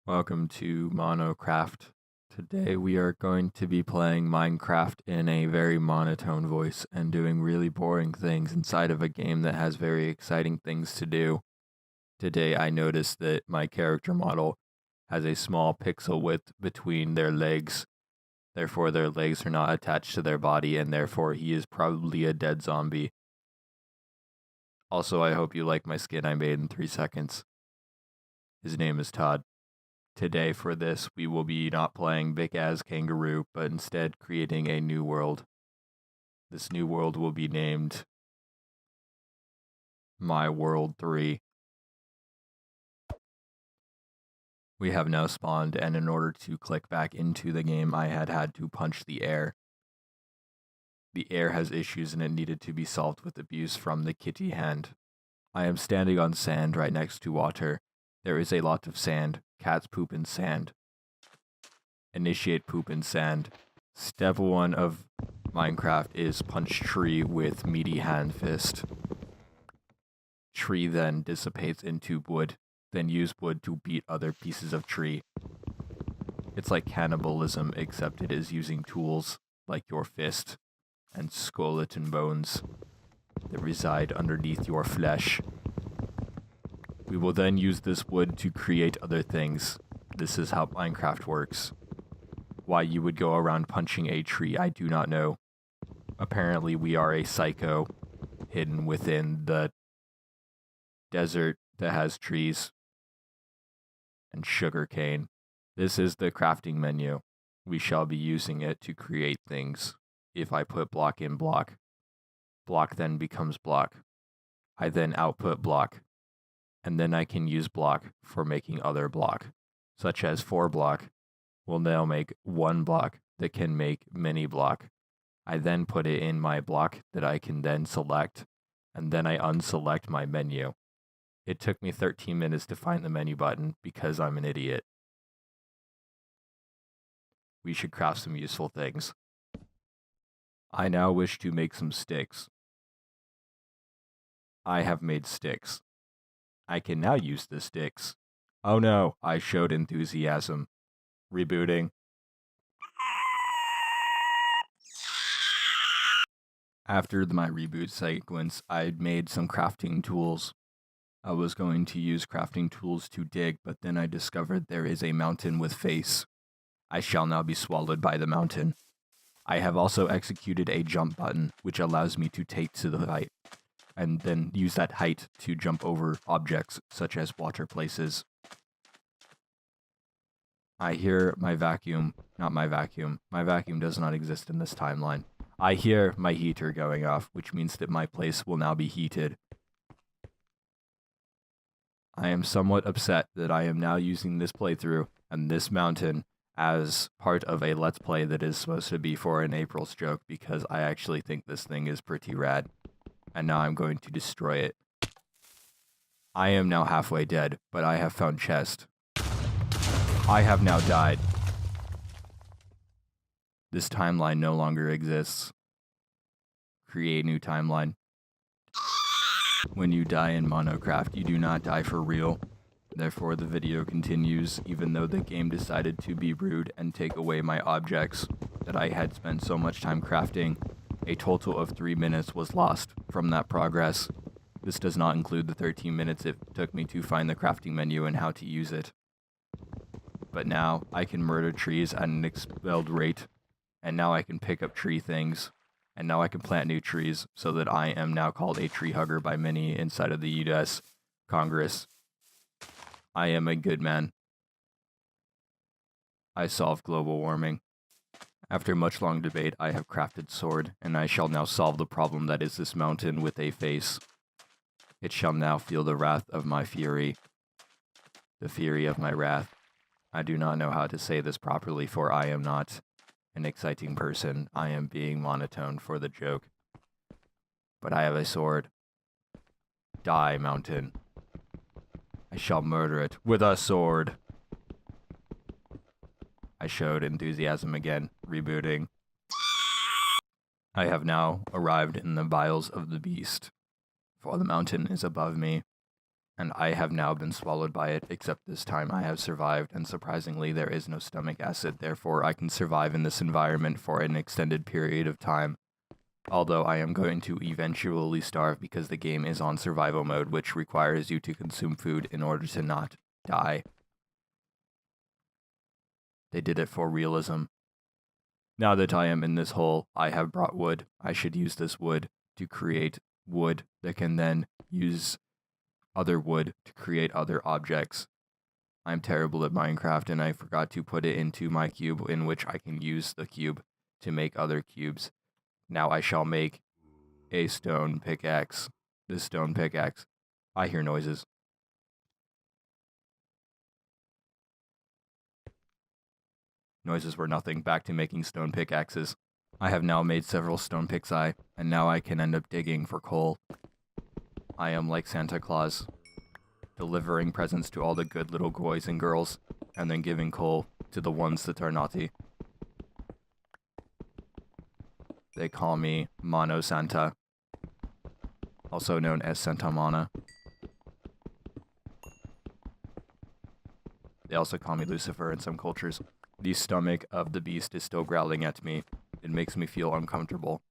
Welcome to Monocraft. Today we are going to be playing Minecraft in a very monotone voice and doing really boring things inside of a game that has very exciting things to do. Today I noticed that my character model has a small pixel width between their legs. Therefore their legs are not attached to their body and therefore he is probably a dead zombie. Also, I hope you like my skin I made in 3 seconds. His name is Todd. Today for this, we will be not playing Big As Kangaroo, but instead creating a new world. This new world will be named My World 3. We have now spawned, and in order to click back into the game, I had to punch the air. The air has issues and it needed to be solved with abuse from the kitty hand. I am standing on sand right next to water. There is a lot of sand. Cats poop in sand. Initiate poop in sand. Step 1 of Minecraft is punch tree with meaty hand fist. Tree then dissipates into wood. Then use wood to beat other pieces of tree. It's like cannibalism, except it is using tools like your fist and skeleton bones that reside underneath your flesh. We will then use this wood to create other things. This is how Minecraft works. Why you would go around punching a tree, I do not know. Apparently we are a psycho hidden within the desert that has trees and sugar cane. This is the crafting menu. We shall be using it to create things. If I put block in block, block then becomes block. I then output block. And then I can use block for making other block, such as 4 block will now make 1 block that can make many block. I then put it in my block that I can then select, and then I unselect my menu. It took me 13 minutes to find the menu button because I'm an idiot. We should craft some useful things. I now wish to make some sticks. I have made sticks. I can now use the sticks. Oh no, I showed enthusiasm. Rebooting. After my reboot sequence, I made some crafting tools. I was going to use crafting tools to dig, but then I discovered there is a mountain with face. I shall now be swallowed by the mountain. I have also executed a jump button, which allows me to take to the height, and then use that height to jump over objects, such as water places. I hear my vacuum, not my vacuum. My vacuum does not exist in this timeline. I hear my heater going off, which means that my place will now be heated. I am somewhat upset that I am now using this playthrough and this mountain as part of a Let's Play that is supposed to be for an April's joke, because I actually think this thing is pretty rad. And now I'm going to destroy it. I am now halfway dead, but I have found chest. I have now died. This timeline no longer exists. Create new timeline. When you die in Monocraft, you do not die for real. Therefore, the video continues, even though the game decided to be rude and take away my objects that I had spent so much time crafting. A total of 3 minutes was lost from that progress. This does not include the 13 minutes it took me to find the crafting menu and how to use it. But now I can murder trees at an expelled rate, and now I can pick up tree things, and now I can plant new trees, so that I am now called a tree hugger by many inside of the US Congress. I am a good man. I solved global warming. After much long debate, I have crafted sword, and I shall now solve the problem that is this mountain with a face. It shall now feel the wrath of my fury. The fury of my wrath. I do not know how to say this properly, for I am not an exciting person. I am being monotone for the joke. But I have a sword. Die, mountain. I shall murder it with a sword. I showed enthusiasm again, rebooting. I have now arrived in the vials of the beast, for the mountain is above me. and I have now been swallowed by it, except this time I have survived, and surprisingly there is no stomach acid, therefore I can survive in this environment for an extended period of time. Although I am going to eventually starve because the game is on survival mode, which requires you to consume food in order to not die. They did it for realism. Now that I am in this hole, I have brought wood. I should use this wood to create wood that can then use other wood to create other objects. I'm terrible at Minecraft and I forgot to put it into my cube, in which I can use the cube to make other cubes. Now I shall make a stone pickaxe. This stone pickaxe. I hear noises. Noises were nothing. Back to making stone pickaxes. I have now made several stone pickaxe, and now I can end up digging for coal. I am like Santa Claus, delivering presents to all the good little boys and girls, and then giving coal to the ones that are naughty. They call me Mono Santa, also known as Santa Mana. They also call me Lucifer in some cultures. The stomach of the beast is still growling at me. It makes me feel uncomfortable.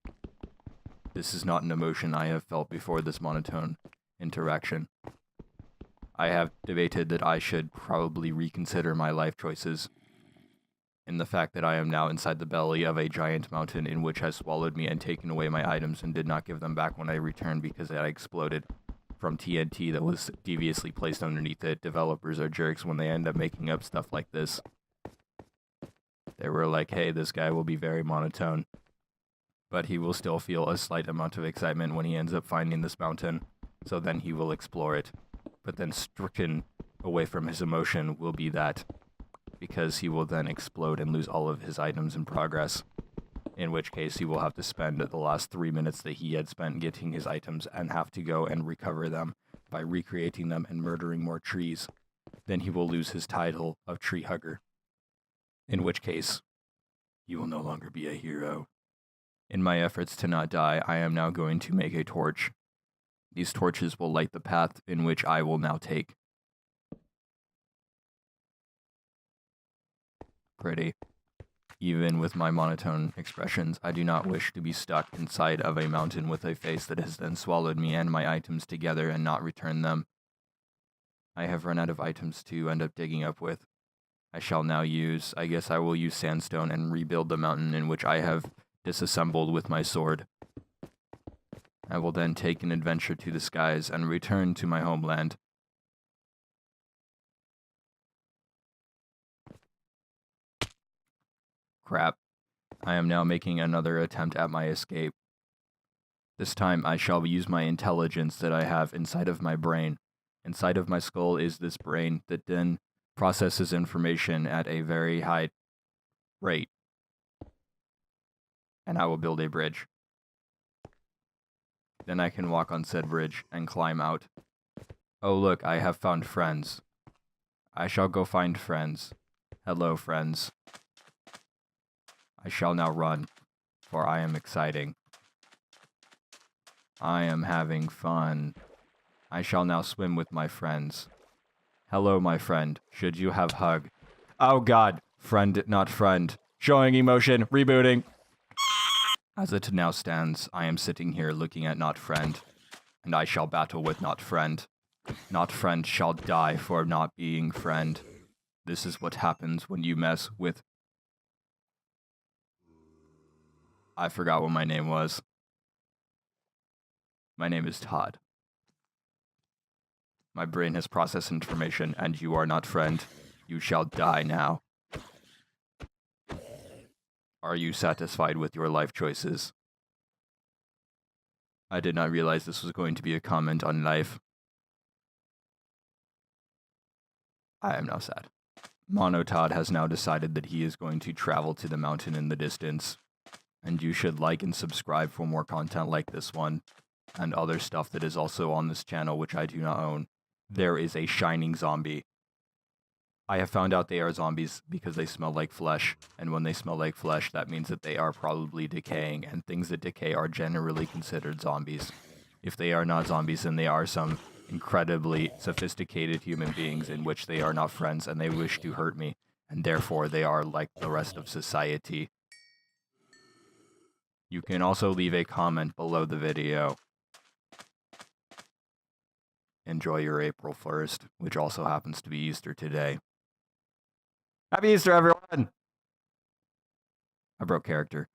This is not an emotion I have felt before this monotone interaction. I have debated that I should probably reconsider my life choices, in the fact that I am now inside the belly of a giant mountain in which has swallowed me and taken away my items and did not give them back when I returned because I exploded from TNT that was deviously placed underneath it. Developers are jerks when they end up making up stuff like this. They were like, hey, this guy will be very monotone, but he will still feel a slight amount of excitement when he ends up finding this mountain, so then he will explore it. But then stricken away from his emotion will be that, because he will then explode and lose all of his items in progress, in which case he will have to spend the last 3 minutes that he had spent getting his items and have to go and recover them by recreating them and murdering more trees. Then he will lose his title of tree hugger, in which case he will no longer be a hero. In my efforts to not die, I am now going to make a torch. These torches will light the path in which I will now take. Pretty. Even with my monotone expressions, I do not wish to be stuck inside of a mountain with a face that has then swallowed me and my items together and not return them. I have run out of items to end up digging up with. I shall now use, I guess I will use sandstone and rebuild the mountain in which I have disassembled with my sword. I will then take an adventure to the skies and return to my homeland. Crap. I am now making another attempt at my escape. This time I shall use my intelligence that I have inside of my brain. Inside of my skull is this brain that then processes information at a very high rate. And I will build a bridge. Then I can walk on said bridge and climb out. Oh look, I have found friends. I shall go find friends. Hello, friends. I shall now run, for I am exciting. I am having fun. I shall now swim with my friends. Hello, my friend. Should you have hug? Oh god. Friend, not friend. Showing emotion. Rebooting. As it now stands, I am sitting here looking at not friend, and I shall battle with not friend. Not friend shall die for not being friend. This is what happens when you mess with... I forgot what my name was. My name is Todd. My brain has processed information, and you are not friend. You shall die now. Are you satisfied with your life choices? I did not realize this was going to be a comment on life. I am now sad. Mono Todd has now decided that he is going to travel to the mountain in the distance. And you should like and subscribe for more content like this one, and other stuff that is also on this channel which I do not own. There is a shining zombie. I have found out they are zombies because they smell like flesh, and when they smell like flesh, that means that they are probably decaying, and things that decay are generally considered zombies. If they are not zombies, then they are some incredibly sophisticated human beings in which they are not friends and they wish to hurt me, and therefore they are like the rest of society. You can also leave a comment below the video. Enjoy your April 1st, which also happens to be Easter today. Happy Easter, everyone! I broke character.